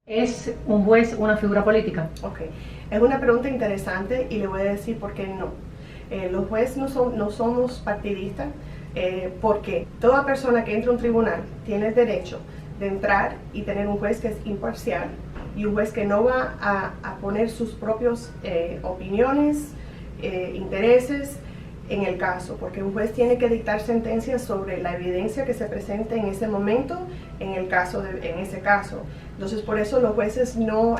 ¿Es un juez una figura política? Ok, es una pregunta interesante y le voy a decir por qué no. Los jueces no somos partidistas porque toda persona que entra a un tribunal tiene el derecho de entrar y tener un juez que es imparcial y un juez que no va a poner sus propias opiniones, intereses en el caso, porque un juez tiene que dictar sentencias sobre la evidencia que se presente en ese momento, en ese caso. Entonces, por eso los jueces no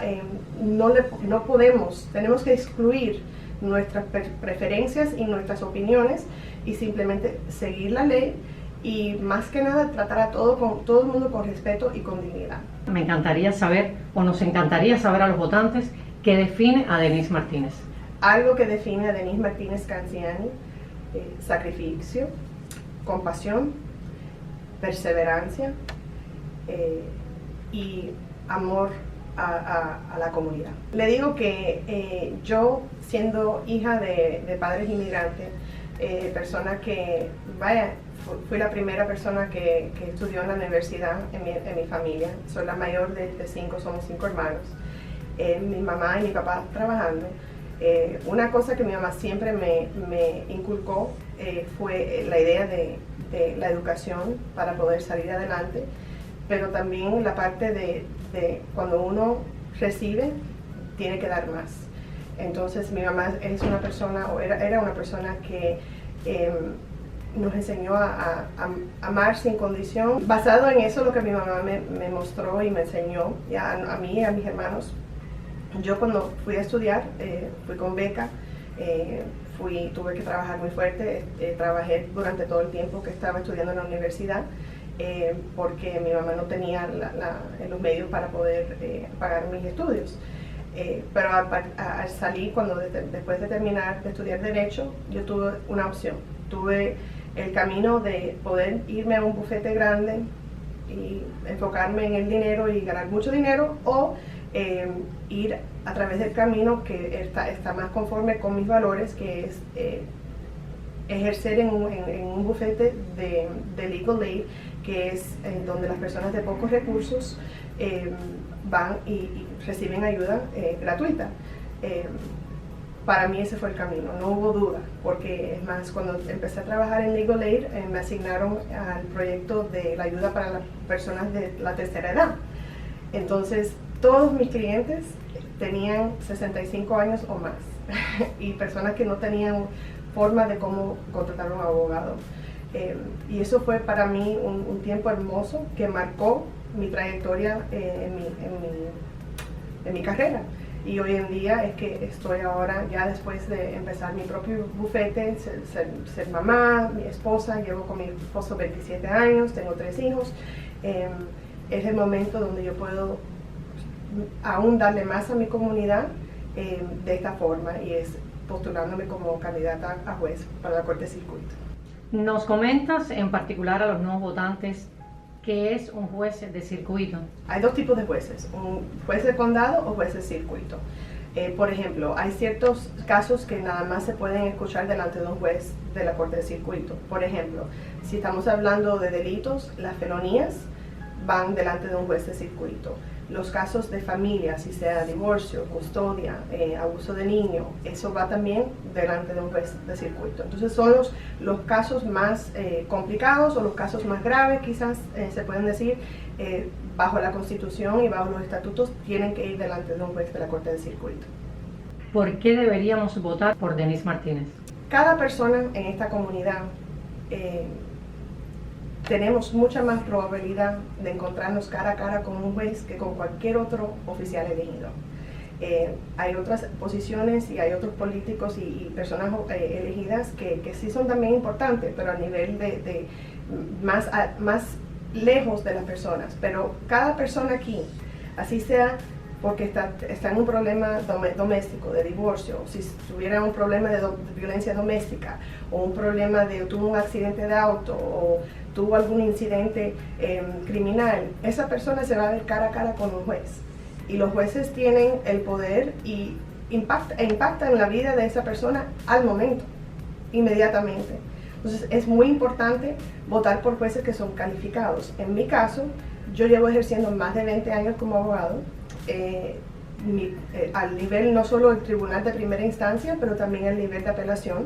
podemos, tenemos que excluir nuestras preferencias y nuestras opiniones y simplemente seguir la ley y más que nada tratar a todo el mundo con respeto y con dignidad. Me encantaría saber, o nos encantaría saber a los votantes, qué define a Denise Martínez. Algo que define a Denise Martínez Canciani: sacrificio, compasión, perseverancia y amor a la comunidad. Le digo que yo, siendo hija de padres inmigrantes, persona que, fui la primera persona que estudió en la universidad en mi familia, soy la mayor de 5, somos 5 hermanos, mi mamá y mi papá trabajando. Una cosa que mi mamá siempre me inculcó fue la idea de la educación para poder salir adelante, pero también la parte de cuando uno recibe, tiene que dar más. Entonces mi mamá es una persona, o era una persona que nos enseñó a amar sin condición. Basado en eso, lo que mi mamá me mostró y me enseñó a mí y a mis hermanos. Yo cuando fui a estudiar, fui con beca, tuve que trabajar muy fuerte, trabajé durante todo el tiempo que estaba estudiando en la universidad, porque mi mamá no tenía los medios para poder pagar mis estudios. Pero al salir, después de terminar de estudiar Derecho, yo tuve una opción. Tuve el camino de poder irme a un bufete grande y enfocarme en el dinero y ganar mucho dinero, o ir a través del camino que está más conforme con mis valores, que es ejercer en un bufete de legal aid, que es donde las personas de pocos recursos van y reciben ayuda gratuita. Para mí ese fue el camino, no hubo duda, porque es más, cuando empecé a trabajar en Legal Aid, me asignaron al proyecto de la ayuda para las personas de la tercera edad. Entonces, todos mis clientes tenían 65 años o más y personas que no tenían forma de cómo contratar a un abogado. Y eso fue para mí un tiempo hermoso que marcó mi trayectoria en mi carrera. Y hoy en día es que estoy ahora, ya después de empezar mi propio bufete, ser mamá, mi esposa, llevo con mi esposo 27 años, tengo 3 hijos. Es el momento donde yo puedo aún darle más a mi comunidad de esta forma, y es postulándome como candidata a juez para la Corte de Circuito. Nos comentas en particular a los nuevos votantes qué es un juez de circuito. Hay 2 tipos de jueces: un juez de condado o juez de circuito. Por ejemplo, hay ciertos casos que nada más se pueden escuchar delante de un juez de la Corte de Circuito. Por ejemplo, si estamos hablando de delitos, las felonías van delante de un juez de circuito. Los casos de familia, si sea divorcio, custodia, abuso de niño, eso va también delante de un juez de circuito. Entonces son los casos más complicados, o los casos más graves, quizás se pueden decir, bajo la Constitución y bajo los estatutos, tienen que ir delante de un juez de la Corte de Circuito. ¿Por qué deberíamos votar por Denise Martínez? Cada persona en esta comunidad tenemos mucha más probabilidad de encontrarnos cara a cara con un juez que con cualquier otro oficial elegido. Hay otras posiciones y hay otros políticos y personas elegidas que sí son también importantes, pero a nivel de más lejos de las personas. Pero cada persona aquí, así sea porque está en un problema doméstico, de divorcio, si tuviera un problema de violencia doméstica, o un problema tuvo un accidente de auto, o tuvo algún incidente criminal, esa persona se va a ver cara a cara con un juez. Y los jueces tienen el poder y impactan la vida de esa persona al momento, inmediatamente. Entonces es muy importante votar por jueces que son calificados. En mi caso, yo llevo ejerciendo más de 20 años como abogado. al nivel no solo del tribunal de primera instancia, pero también al nivel de apelación.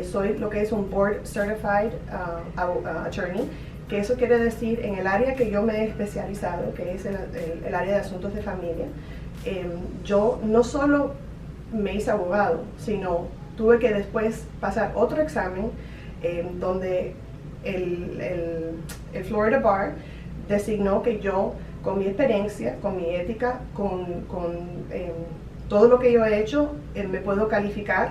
Soy lo que es un Board Certified Attorney, que eso quiere decir en el área que yo me he especializado, que es el área de asuntos de familia. Yo no solo me hice abogado, sino tuve que después pasar otro examen donde el Florida Bar designó que yo, con mi experiencia, con mi ética, con todo lo que yo he hecho, me puedo calificar,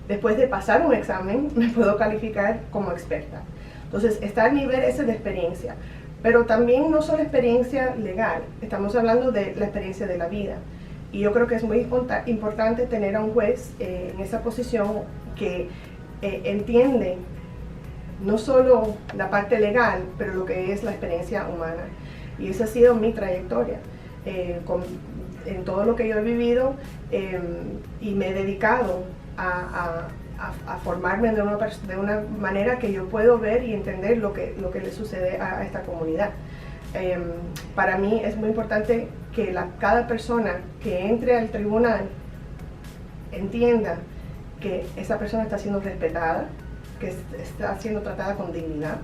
después de pasar un examen, me puedo calificar como experta. Entonces, está al nivel ese de experiencia, pero también no solo experiencia legal, estamos hablando de la experiencia de la vida. Y yo creo que es muy importante tener a un juez en esa posición que entiende no solo la parte legal, pero lo que es la experiencia humana. Y esa ha sido mi trayectoria en todo lo que yo he vivido, y me he dedicado a formarme de una manera que yo puedo ver y entender lo que le sucede a esta comunidad. Para mí es muy importante que cada persona que entre al tribunal entienda que esa persona está siendo respetada, que está siendo tratada con dignidad,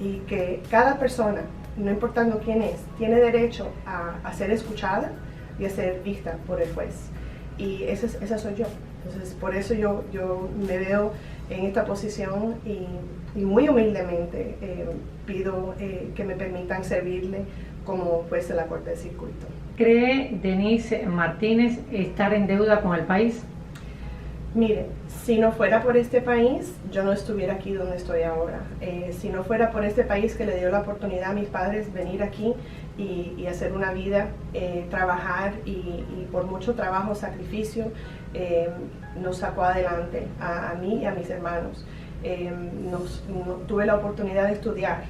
y que cada persona, no importando quién es, tiene derecho a ser escuchada y a ser vista por el juez. Y esa soy yo. Entonces, por eso yo me veo en esta posición y muy humildemente pido que me permitan servirle como juez de la Corte de Circuito. ¿Cree Denise Martínez estar en deuda con el país? Mire, si no fuera por este país, yo no estuviera aquí donde estoy ahora. Si no fuera por este país que le dio la oportunidad a mis padres venir aquí y hacer una vida, trabajar y por mucho trabajo, sacrificio, nos sacó adelante a mí y a mis hermanos. Tuve la oportunidad de estudiar,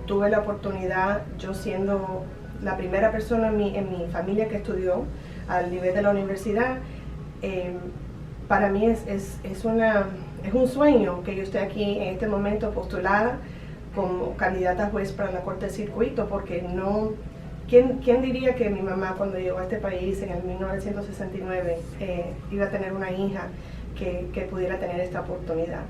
tuve la oportunidad, yo siendo la primera persona en mi familia que estudió al nivel de la universidad. Para mí es un sueño que yo esté aquí en este momento postulada como candidata a juez para la Corte de Circuito, porque no, ¿quién diría que mi mamá cuando llegó a este país en el 1969 iba a tener una hija que pudiera tener esta oportunidad?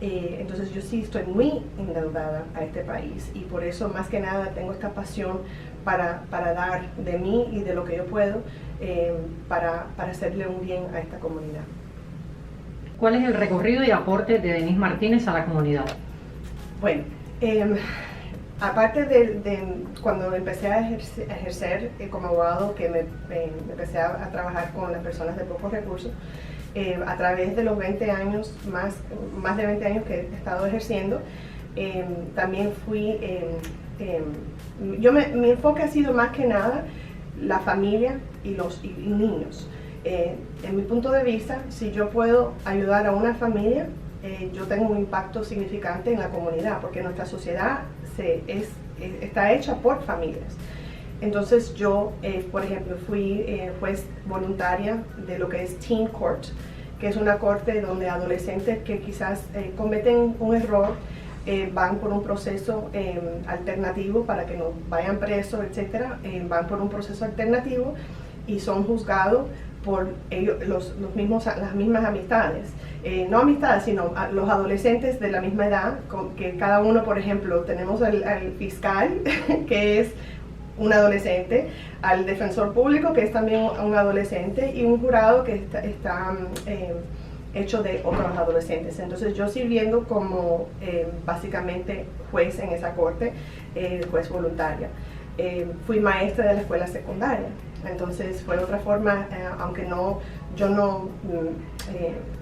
Entonces yo sí estoy muy endeudada a este país, y por eso más que nada tengo esta pasión para dar de mí y de lo que yo puedo para hacerle un bien a esta comunidad. ¿Cuál es el recorrido y aporte de Denise Martínez a la comunidad? Bueno, aparte de cuando empecé a ejercer como abogado, que me empecé a trabajar con las personas de pocos recursos, a través de los 20 años, más de 20 años que he estado ejerciendo, también fui, mi enfoque ha sido más que nada la familia y los niños. En mi punto de vista, si yo puedo ayudar a una familia, yo tengo un impacto significante en la comunidad, porque nuestra sociedad está hecha por familias. Entonces yo, por ejemplo, fui juez voluntaria de lo que es Teen Court, que es una corte donde adolescentes que quizás cometen un error, van por un proceso alternativo para que no vayan presos, etc. Van por un proceso alternativo y son juzgados por ellos, las mismas amistades, no amistades, sino los adolescentes de la misma edad, que cada uno, por ejemplo, tenemos al fiscal, que es un adolescente, al defensor público, que es también un adolescente, y un jurado que está hecho de otros adolescentes. Entonces yo sirviendo como básicamente juez en esa corte, juez voluntaria. Fui maestra de la escuela secundaria, entonces fue otra forma, aunque yo no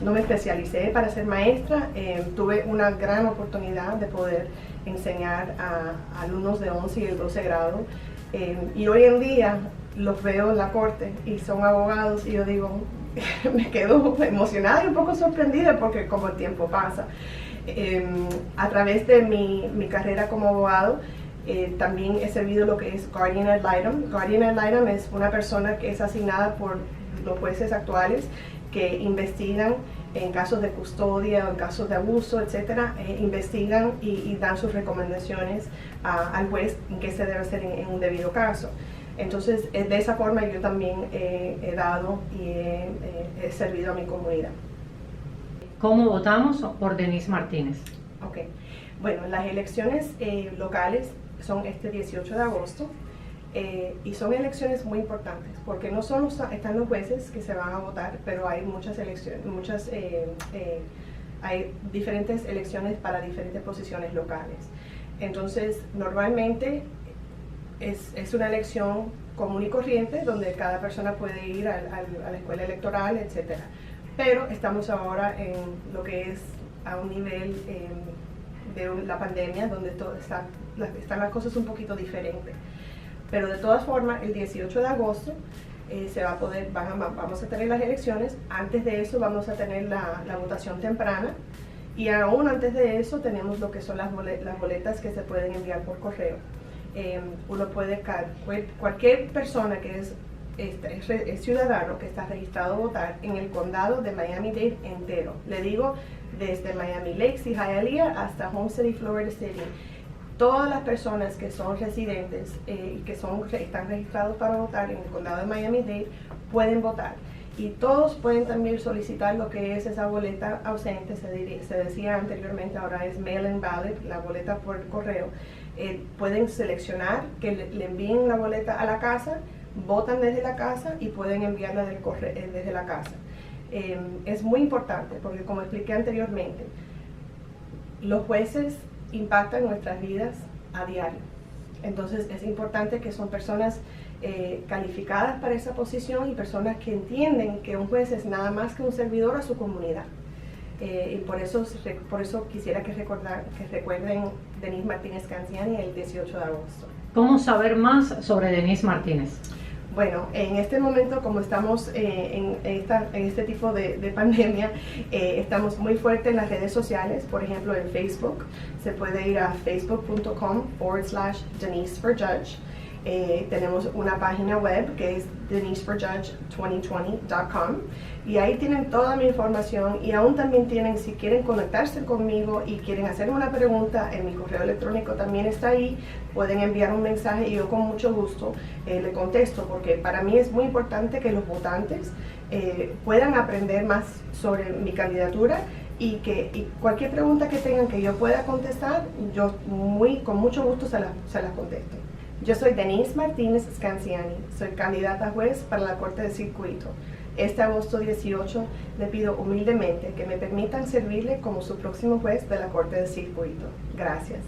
me especialicé para ser maestra, tuve una gran oportunidad de poder enseñar a alumnos de 11 y el 12 grado, y hoy en día los veo en la corte y son abogados y yo digo, me quedo emocionada y un poco sorprendida porque como el tiempo pasa. A través de mi carrera como abogado, también he servido lo que es Guardian ad litem. Guardian ad litem es una persona que es asignada por los jueces actuales que investigan en casos de custodia o en casos de abuso, etcétera, investigan y dan sus recomendaciones al juez en qué se debe hacer en un debido caso. Entonces, de esa forma yo también he dado y he servido a mi comunidad. ¿Cómo votamos por Denise Martínez? Ok, bueno, las elecciones locales son este 18 de agosto y son elecciones muy importantes porque no solo están los jueces que se van a votar, pero hay muchas elecciones, hay diferentes elecciones para diferentes posiciones locales. Entonces, normalmente es una elección común y corriente donde cada persona puede ir a la escuela electoral, etc. Pero estamos ahora en lo que es a un nivel de la pandemia donde están las cosas un poquito diferentes. Pero de todas formas, el 18 de agosto vamos a tener las elecciones. Antes de eso vamos a tener la votación temprana y aún antes de eso tenemos lo que son las boletas que se pueden enviar por correo. Cualquier persona que es ciudadano que está registrado a votar en el condado de Miami-Dade entero, le digo desde Miami Lakes y Hialeah hasta Homestead y Florida City, todas las personas que son residentes y que están registrados para votar en el condado de Miami-Dade pueden votar. Y todos pueden también solicitar lo que es esa boleta ausente, se decía anteriormente, ahora es mail-in ballot, la boleta por correo. Pueden seleccionar que le envíen la boleta a la casa, votan desde la casa y pueden enviarla desde la casa. Es muy importante porque, como expliqué anteriormente, los jueces impactan nuestras vidas a diario. Entonces es importante que son personas calificadas para esa posición y personas que entienden que un juez es nada más que un servidor a su comunidad. Y por eso quisiera que recuerden Denise Martínez Scanziani el 18 de agosto. ¿Cómo saber más sobre Denise Martínez? Bueno, en este momento, como estamos en este tipo de pandemia, estamos muy fuertes en las redes sociales. Por ejemplo, en Facebook, se puede ir a facebook.com/DeniseForJudge. Tenemos una página web que es deniseforjudge2020.com y ahí tienen toda mi información y aún también tienen, si quieren conectarse conmigo y quieren hacer una pregunta, en mi correo electrónico también está ahí, pueden enviar un mensaje y yo con mucho gusto le contesto, porque para mí es muy importante que los votantes puedan aprender más sobre mi candidatura y cualquier pregunta que tengan que yo pueda contestar, yo con mucho gusto se las contesto. Yo soy Denise Martínez Scanziani, soy candidata a juez para la Corte de Circuito. Este agosto 18 le pido humildemente que me permitan servirle como su próximo juez de la Corte de Circuito. Gracias.